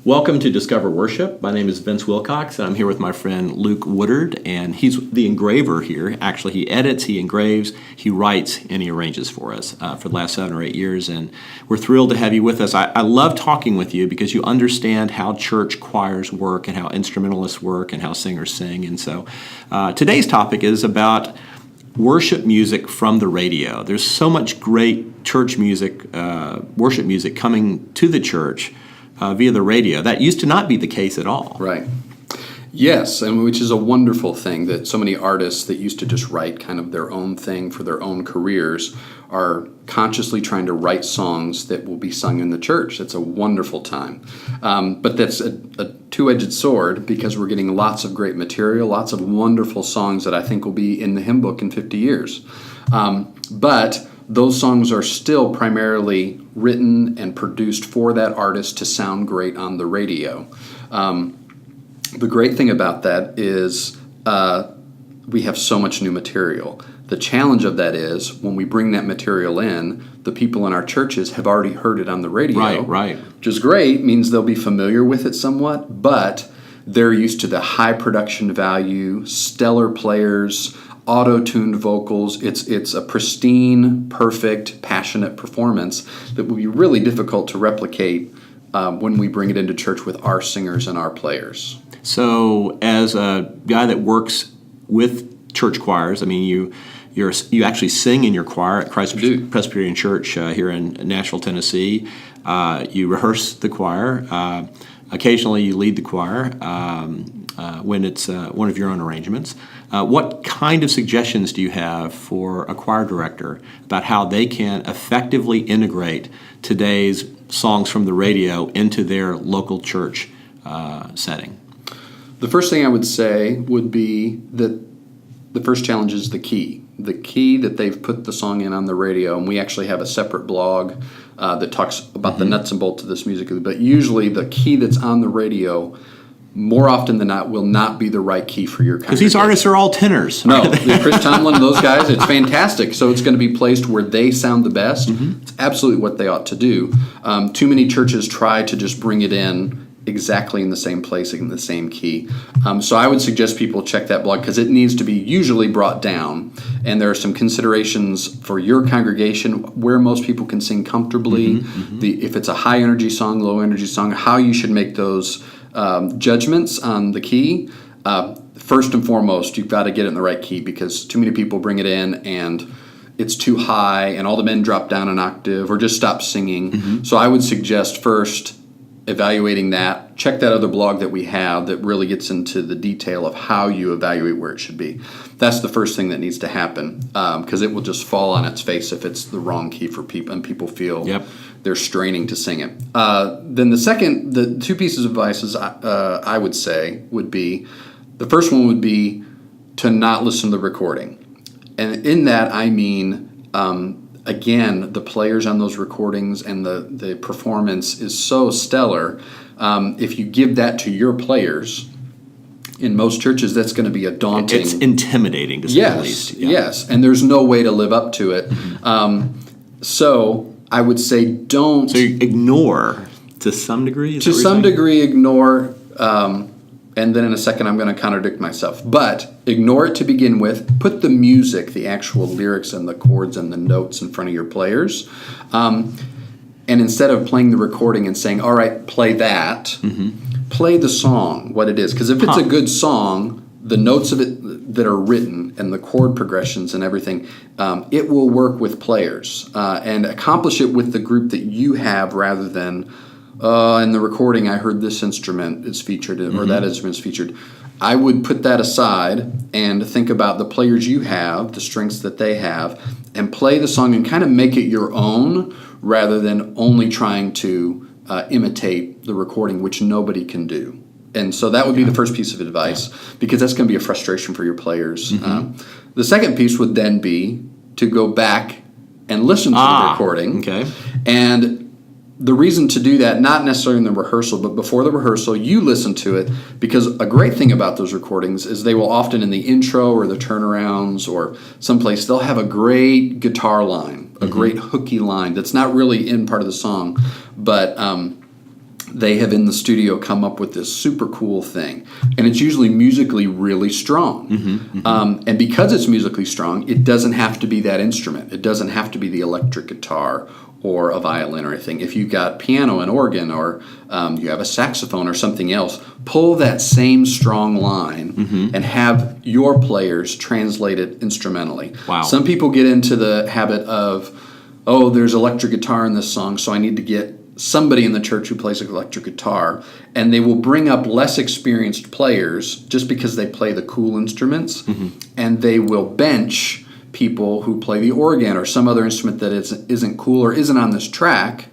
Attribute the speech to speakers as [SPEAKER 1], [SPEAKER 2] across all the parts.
[SPEAKER 1] Welcome to Discover Worship. My name is Vince Wilcox, and I'm here with my friend Luke Woodard, and he's the engraver here. Actually, he edits, he engraves, he writes, and he arranges for us for the last 7 or 8 years, and we're thrilled to have you with us. I love talking with you because you understand how church choirs work and how instrumentalists work and how singers sing, and so today's topic is about worship music from the radio. There's so much great church music, worship music coming to the church via the radio. That used to not be the case at all.
[SPEAKER 2] Right. Yes, and which is a wonderful thing that so many artists that used to just write kind of their own thing for their own careers are consciously trying to write songs that will be sung in the church. It's a wonderful time. But that's a two-edged sword because we're getting lots of great material, lots of wonderful songs that I think will be in the hymn book in 50 years. But those songs are still primarily written and produced for that artist to sound great on the radio. The great thing about that is we have so much new material. The challenge of that is when we bring that material in, the people in our churches have already heard it on the radio.
[SPEAKER 1] Right.
[SPEAKER 2] Which is great, means they'll be familiar with it somewhat, but they're used to the high production value, stellar players, auto-tuned vocals. It's a pristine, perfect, passionate performance that will be really difficult to replicate when we bring it into church with our singers and our players.
[SPEAKER 1] So as a guy that works with church choirs, I mean, you actually sing in your choir at Christ Presbyterian Church here in Nashville, Tennessee. You rehearse the choir. Occasionally you lead the choir when it's one of your own arrangements. What kind of suggestions do you have for a choir director about how they can effectively integrate today's songs from the radio into their local church setting?
[SPEAKER 2] The first thing I would say would be that the first challenge is the key. The key that they've put the song in on the radio, and we actually have a separate blog that talks about the nuts and bolts of this music, but usually the key that's on the radio more often than not will not be the right key for your congregation.
[SPEAKER 1] Because these artists are all tenors.
[SPEAKER 2] No, Chris Tomlin, those guys, it's fantastic. So it's going to be placed where they sound the best. It's absolutely what they ought to do. Too many churches try to just bring it in exactly in the same place, in the same key. So I would suggest people check that blog because it needs to be usually brought down. And there are some considerations for your congregation where most people can sing comfortably. If it's a high energy song, low energy song, how you should make those judgments on the key. First and foremost, you've got to get it in the right key because too many people bring it in and it's too high and all the men drop down an octave or just stop singing. So I would suggest first evaluating that. Check that other blog that we have that really gets into the detail of how you evaluate where it should be. That's the first thing that needs to happen because it will just fall on its face if it's the wrong key for people and people feel they're straining to sing it. Then the two pieces of advice I would say would be, the first one would be to not listen to the recording. And in that I mean, again, the players on those recordings and the performance is so stellar. If you give that to your players, in most churches, that's going to be a daunting...
[SPEAKER 1] It's intimidating to say the least.
[SPEAKER 2] Yes, and there's no way to live up to it. So I would say don't...
[SPEAKER 1] So you ignore to some degree?
[SPEAKER 2] To some degree, ignore, and then in a second I'm going to contradict myself. But ignore it to begin with. Put the music, the actual lyrics and the chords and the notes in front of your players. And instead of playing the recording and saying, all right, play that, play the song, what it is. Because if it's a good song, the notes of it that are written and the chord progressions and everything, it will work with players and accomplish it with the group that you have rather than in the recording I heard this instrument is featured or that instrument is featured. I would put that aside and think about the players you have, the strengths that they have, and play the song and kind of make it your own rather than only trying to imitate the recording, which nobody can do. And so that would be the first piece of advice because that's going to be a frustration for your players. The second piece would then be to go back and listen to the recording. And the reason to do that, not necessarily in the rehearsal, but before the rehearsal, you listen to it because a great thing about those recordings is they will often in the intro or the turnarounds or someplace, they'll have a great guitar line, a great hooky line that's not really in part of the song, but they have in the studio come up with this super cool thing. And it's usually musically really strong. And because it's musically strong, it doesn't have to be that instrument. It doesn't have to be the electric guitar or a violin or anything. If you've got piano and organ, or you have a saxophone or something else, pull that same strong line and have your players translate it instrumentally.
[SPEAKER 1] Wow.
[SPEAKER 2] Some people get into the habit of, oh, there's electric guitar in this song, so I need to get somebody in the church who plays electric guitar, and they will bring up less experienced players just because they play the cool instruments, and they will bench people who play the organ or some other instrument that isn't cool or isn't on this track.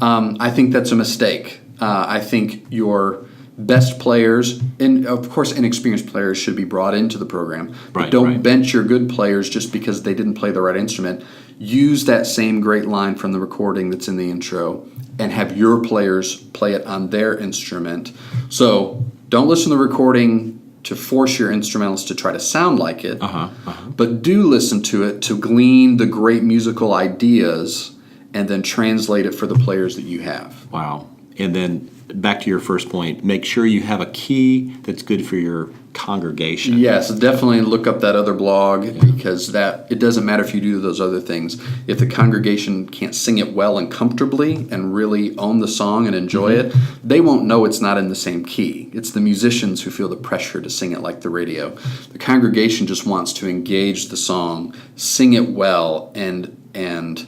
[SPEAKER 2] I think that's a mistake. I think your best players, and of course inexperienced players, should be brought into the program. But don't bench your good players just because they didn't play the right instrument. Use that same great line from the recording that's in the intro and have your players play it on their instrument. So don't listen to the recording to force your instrumentalists to try to sound like it, but do listen to it to glean the great musical ideas and then translate it for the players that you have.
[SPEAKER 1] Wow. And then back to your first point, make sure you have a key that's good for your congregation.
[SPEAKER 2] Yes, definitely look up that other blog, because it doesn't matter if you do those other things. If the congregation can't sing it well and comfortably and really own the song and enjoy it, they won't know it's not in the same key. It's the musicians who feel the pressure to sing it like the radio. The congregation just wants to engage the song, sing it well, and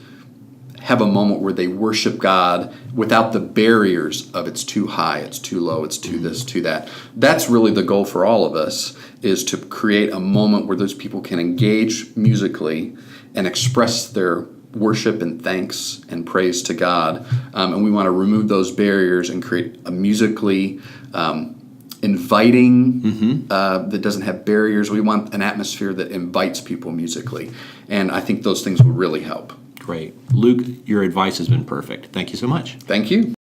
[SPEAKER 2] have a moment where they worship God without the barriers of it's too high, it's too low, it's too this, too that. That's really the goal for all of us, is to create a moment where those people can engage musically and express their worship and thanks and praise to God. And we want to remove those barriers and create a musically inviting that doesn't have barriers. We want an atmosphere that invites people musically. And I think those things will really help.
[SPEAKER 1] Great. Luke, your advice has been perfect. Thank you so much.
[SPEAKER 2] Thank you.